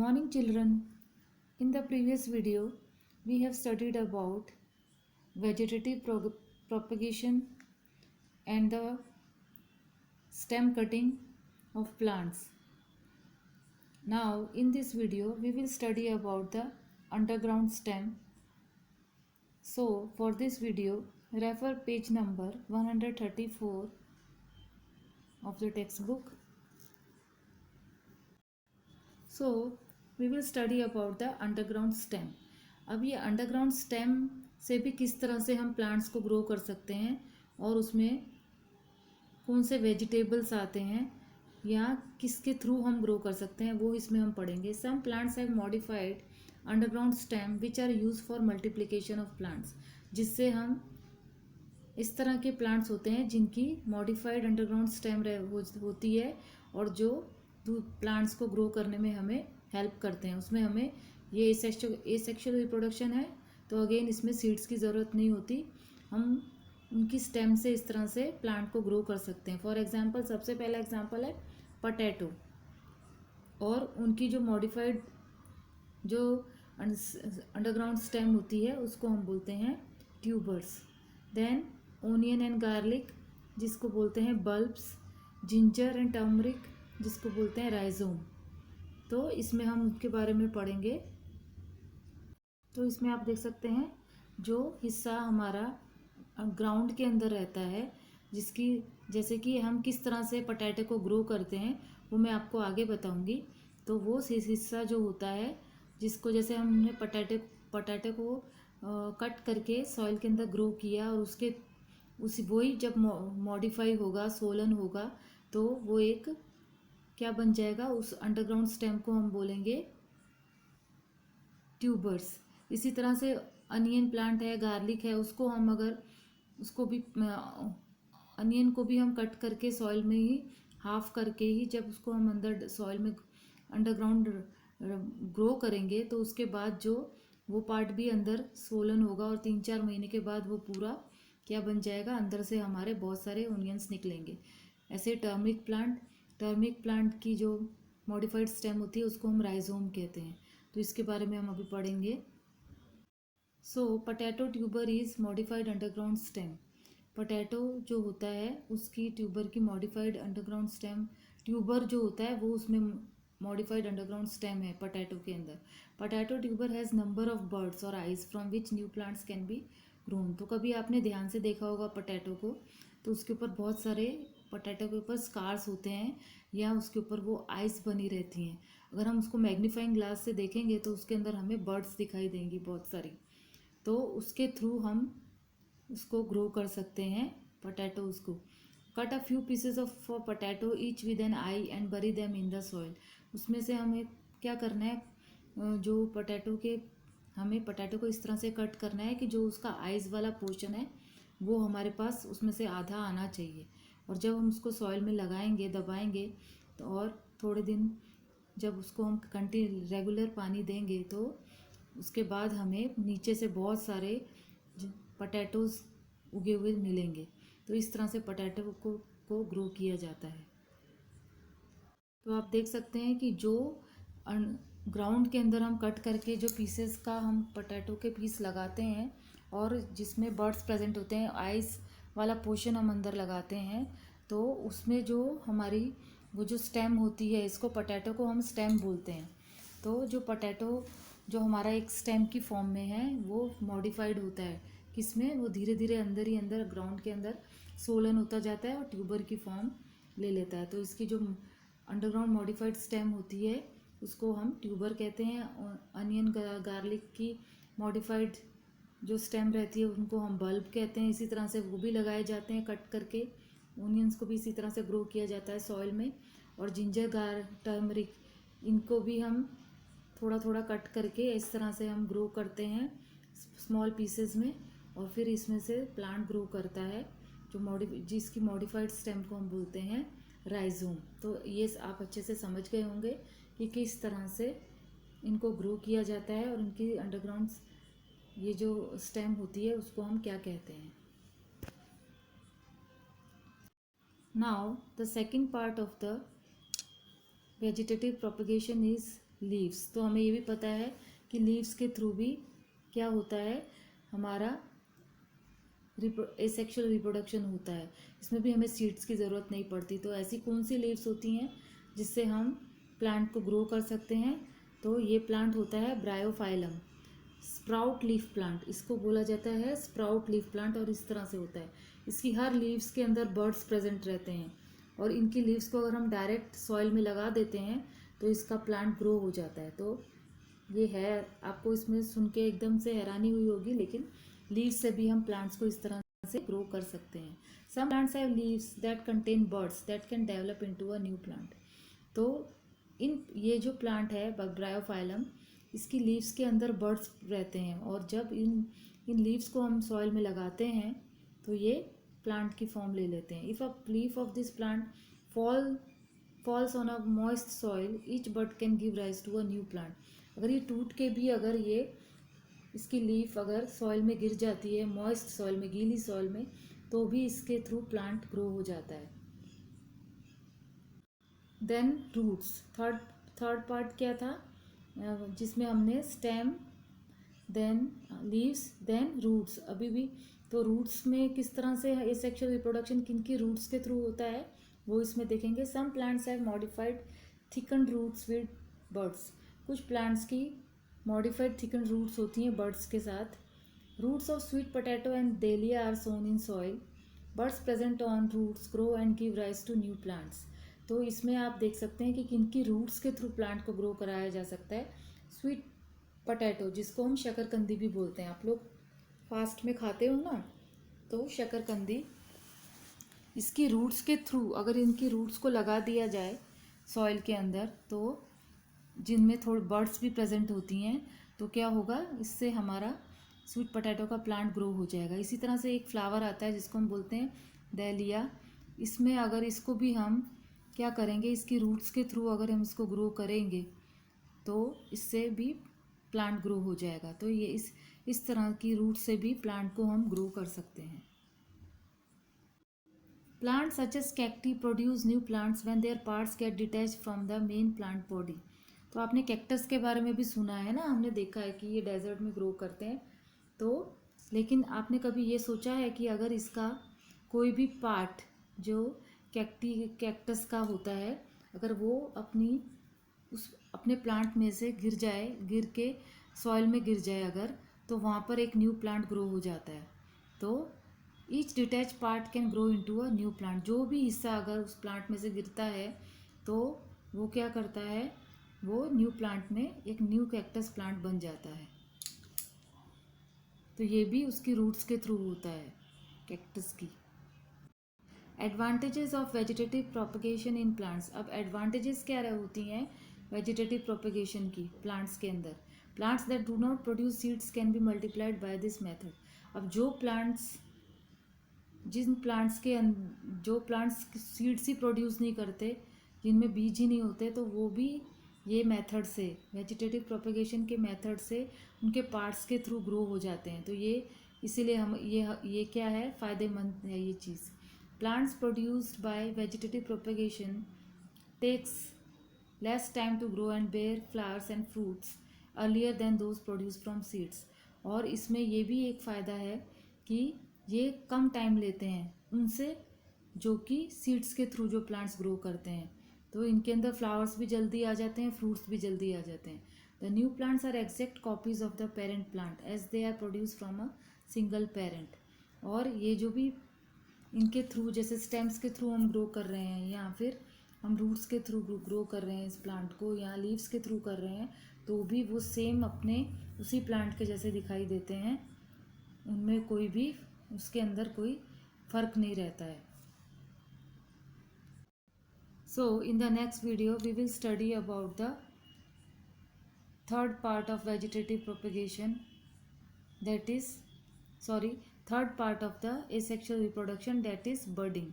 morning, children. In the previous video, we have studied about vegetative propagation and the stem cutting of plants. Now, in this video, we will study about the underground stem. So, for this video, refer page number 134 of the textbook. So, we will study about the underground stem. अब ये underground stem से भी किस तरह से हम plants को grow कर सकते हैं और उसमें कौन से वेजिटेबल्स आते हैं या किसके थ्रू हम ग्रो कर सकते हैं वो इसमें हम पढ़ेंगे. Some plants have modified underground stem which are use for multiplication of plants. जिससे हम इस तरह के प्लांट्स होते हैं जिनकी मॉडिफाइड अंडरग्राउंड स्टेम होती है और जो प्लांट्स को ग्रो करने में हमें हेल्प करते हैं. उसमें हमें ये एसेक्सुअल रिप्रोडक्शन है तो अगेन इसमें सीड्स की ज़रूरत नहीं होती. हम उनकी स्टेम से इस तरह से प्लांट को ग्रो कर सकते हैं. फॉर एग्जांपल सबसे पहला एग्जांपल है पोटैटो और उनकी जो मॉडिफाइड जो अंडरग्राउंड स्टेम होती है उसको हम बोलते हैं tubers. Then onion and garlic जिसको बोलते हैं बल्ब्स. जिंजर एंड टर्मरिक जिसको बोलते हैं राइजोम. तो इसमें हम उसके बारे में पढ़ेंगे. तो इसमें आप देख सकते हैं जो हिस्सा हमारा ग्राउंड के अंदर रहता है जिसकी जैसे कि हम किस तरह से पोटैटो को ग्रो करते हैं वो मैं आपको आगे बताऊंगी. तो वो हिस्सा जो होता है जिसको जैसे हमने पोटैटो को कट करके सॉइल के अंदर ग्रो किया और उसके वही जब मॉडिफाई होगा सोलन होगा तो वो एक क्या बन जाएगा. उस अंडरग्राउंड स्टेम को हम बोलेंगे ट्यूबर्स. इसी तरह से अनियन प्लांट है गार्लिक है उसको हम अगर उसको भी अनियन को भी हम कट करके सॉइल में ही हाफ करके ही जब उसको हम अंदर सॉइल में अंडरग्राउंड ग्रो करेंगे तो उसके बाद जो वो पार्ट भी अंदर सोलन होगा और 3-4 महीने के बाद वो पूरा क्या बन जाएगा. अंदर से हमारे बहुत सारे ओनियंस निकलेंगे. ऐसे टर्मिक प्लांट की जो मॉडिफाइड स्टेम होती है उसको हम राइजोम कहते हैं. तो इसके बारे में हम अभी पढ़ेंगे. So potato tuber is modified underground stem. Potato जो होता है उसकी ट्यूबर की मॉडिफाइड अंडरग्राउंड स्टेम ट्यूबर जो होता है वो उसमें मॉडिफाइड अंडरग्राउंड स्टेम है पोटैटो के अंदर. Potato tuber has number of buds और eyes from which new plants can be grown. तो कभी आपने ध्यान से देखा होगा पोटैटो को तो उसके ऊपर बहुत सारे पोटैटो के ऊपर स्कार्स होते हैं या उसके ऊपर वो आइस बनी रहती हैं. अगर हम उसको मैग्नीफाइंग ग्लास से देखेंगे तो उसके अंदर हमें बर्ड्स दिखाई देंगी बहुत सारी. तो उसके थ्रू हम उसको ग्रो कर सकते हैं पोटैटोज को. Cut a few pieces of potato each with an eye and bury them in the soil. उसमें से हमें क्या करना है जो हमें पोटैटो को इस तरह से कट करना है कि जो उसका आइज वाला पोर्शन है वो हमारे पास उसमें से आधा आना चाहिए. और जब हम उसको सॉइल में लगाएंगे दबाएंगे तो और थोड़े दिन जब उसको हम रेगुलर पानी देंगे तो उसके बाद हमें नीचे से बहुत सारे पोटैटोज उगे हुए मिलेंगे. तो इस तरह से पोटैटो को ग्रो किया जाता है. तो आप देख सकते हैं कि जो ग्राउंड के अंदर हम कट करके जो पीसेस का हम पोटैटो के पीस लगाते हैं और जिसमें बर्ड्स प्रेजेंट होते हैं आइस वाला पोर्शन हम अंदर लगाते हैं तो उसमें जो हमारी वो जो स्टेम होती है इसको पोटैटो को हम स्टेम बोलते हैं. तो जो पोटैटो जो हमारा एक स्टेम की फॉर्म में है वो मॉडिफाइड होता है किसमें वो धीरे धीरे अंदर ही अंदर ग्राउंड के अंदर सोलन होता जाता है और ट्यूबर की फॉर्म ले लेता है. तो इसकी जो अंडरग्राउंड मॉडिफाइड स्टेम होती है उसको हम ट्यूबर कहते हैं. अनियन गार्लिक की मॉडिफाइड जो स्टेम रहती है उनको हम बल्ब कहते हैं. इसी तरह से वो भी लगाए जाते हैं कट करके. ओनियंस को भी इसी तरह से ग्रो किया जाता है सॉइल में. और जिंजर टर्मरिक इनको भी हम थोड़ा थोड़ा कट करके इस तरह से हम ग्रो करते हैं स्मॉल पीसेस में और फिर इसमें से प्लांट ग्रो करता है जिसकी मॉडिफाइड स्टेम को हम बोलते हैं राइजोम. तो ये आप अच्छे से समझ गए होंगे कि किस तरह से इनको ग्रो किया जाता है और इनकी अंडरग्राउंड ये जो स्टेम होती है उसको हम क्या कहते हैं. Now the second part of the vegetative propagation is leaves. तो हमें ये भी पता है कि लीव्स के थ्रू भी क्या होता है, हमारा एसेक्सुअल रिप्रोडक्शन होता है। इसमें भी हमें सीड्स की ज़रूरत नहीं पड़ती। तो ऐसी कौन सी लीव्स होती हैं जिससे हम प्लांट को ग्रो कर सकते हैं? तो ये प्लांट होता है ब्रायोफाइलम, स्प्राउट लीफ प्लांट, इसको बोला जाता है स्प्राउट लीफ प्लांट। और इस तरह से होता है, इसकी हर लीव्स के अंदर बर्ड्स प्रेजेंट रहते हैं और इनकी लीव्स को अगर हम डायरेक्ट सॉइल में लगा देते हैं तो इसका प्लांट ग्रो हो जाता है। तो ये है, आपको इसमें सुन के एकदम से हैरानी हुई होगी, लेकिन लीव्स से भी हम प्लांट्स को इस तरह से ग्रो कर सकते हैं। Some plants have leaves that contain birds that can develop into a new plant. तो ये जो प्लांट है ब्रायोफाइलम, इसकी लीव्स के अंदर बर्ड्स रहते हैं और जब इन लीव्स को हम सॉइल में लगाते हैं तो ये प्लांट की फॉर्म ले लेते हैं। If a leaf of this plant falls on a moist soil, each bird can give rise to a new plant. अगर ये टूट के भी अगर ये इसकी लीफ अगर सॉइल में गिर जाती है, मॉइस्ट सॉइल में, गीली सॉइल में, तो भी इसके थ्रू प्लांट ग्रो हो जाता है। देन रूट्स, थर्ड पार्ट क्या था जिसमें हमने stem, then leaves, then roots अभी भी। तो रूट्स में किस तरह से एसेक्सुअल रिप्रोडक्शन किन की रूट्स के थ्रू होता है वो इसमें देखेंगे। Some plants have modified thicken roots with birds. कुछ प्लांट्स की मॉडिफाइड थिकन रूट्स होती हैं बर्ड्स के साथ। Roots of sweet potato and dahlia are sown in soil, birds present on roots grow and give rise to new plants. तो इसमें आप देख सकते हैं कि किनकी रूट्स के थ्रू प्लांट को ग्रो कराया जा सकता है। स्वीट पोटैटो, जिसको हम शकरकंदी भी बोलते हैं, आप लोग फास्ट में खाते हो ना, तो शकरकंदी, इसकी रूट्स के थ्रू अगर इनकी रूट्स को लगा दिया जाए सॉइल के अंदर, तो जिनमें थोड़ी बर्ड्स भी प्रेजेंट होती हैं, तो क्या होगा, इससे हमारा स्वीट पोटैटो का प्लांट ग्रो हो जाएगा। इसी तरह से एक फ्लावर आता है जिसको हम बोलते हैं डैलिया। इसमें अगर इसको भी हम क्या करेंगे, इसकी रूट्स के थ्रू अगर हम इसको ग्रो करेंगे तो इससे भी प्लांट ग्रो हो जाएगा। तो ये इस तरह की रूट से भी प्लांट को हम ग्रो कर सकते हैं। Plants such as cacti produce new plants when their parts get detached from the main plant body. तो आपने कैक्टस के बारे में भी सुना है ना, हमने देखा है कि ये डेजर्ट में ग्रो करते हैं। तो लेकिन आपने कभी ये सोचा है कि अगर इसका कोई भी पार्ट जो कैक्टस का होता है, अगर वो अपने प्लांट में से गिर जाए, गिर के सॉइल में गिर जाए अगर, तो वहाँ पर एक न्यू प्लांट ग्रो हो जाता है। तो each detach part can grow into a new plant. जो भी हिस्सा अगर उस प्लांट में से गिरता है तो वो क्या करता है, वो न्यू प्लांट में एक न्यू कैक्टस प्लांट बन जाता है। तो ये भी उसकी रूट्स के थ्रू होता है कैक्टस की। Advantages of vegetative propagation in plants. अब एडवांटेजेस क्या होती हैं वेजिटेटिव प्रोपगेशन की प्लांट्स के अंदर। Plants that do not produce seeds can be multiplied by this method. अब जो प्लांट्स सीड्स ही प्रोड्यूस नहीं करते, जिनमें बीज ही नहीं होते, तो वो भी ये मेथड से, वेजिटेटिव प्रोपगेशन के मेथड से उनके पार्ट्स के थ्रू ग्रो हो जाते हैं। तो ये इसीलिए हम ये क्या है, फ़ायदेमंद है ये चीज़। Plants produced by vegetative propagation takes less time to grow and bear flowers and fruits earlier than those produce from seeds. और इसमें ये भी एक फ़ायदा है कि ये कम टाइम लेते हैं उनसे जो कि सीड्स के थ्रू जो प्लांट्स ग्रो करते हैं। तो इनके अंदर फ्लावर्स भी जल्दी आ जाते हैं, फ्रूट्स भी जल्दी आ जाते हैं। The new plants are exact copies of the parent plant as they are produce from a single parent. और ये जो भी इनके थ्रू, जैसे स्टेम्स के थ्रू हम ग्रो कर रहे हैं या फिर हम रूट्स के थ्रू ग्रो कर रहे हैं इस प्लांट को, या लीव्स के थ्रू कर रहे हैं, तो भी वो सेम अपने उसी प्लांट के जैसे दिखाई देते हैं। उनमें कोई भी उसके अंदर कोई फर्क नहीं रहता है। So in the next video we will study about the third part of vegetative propagation, that is third part of the asexual reproduction, that is budding.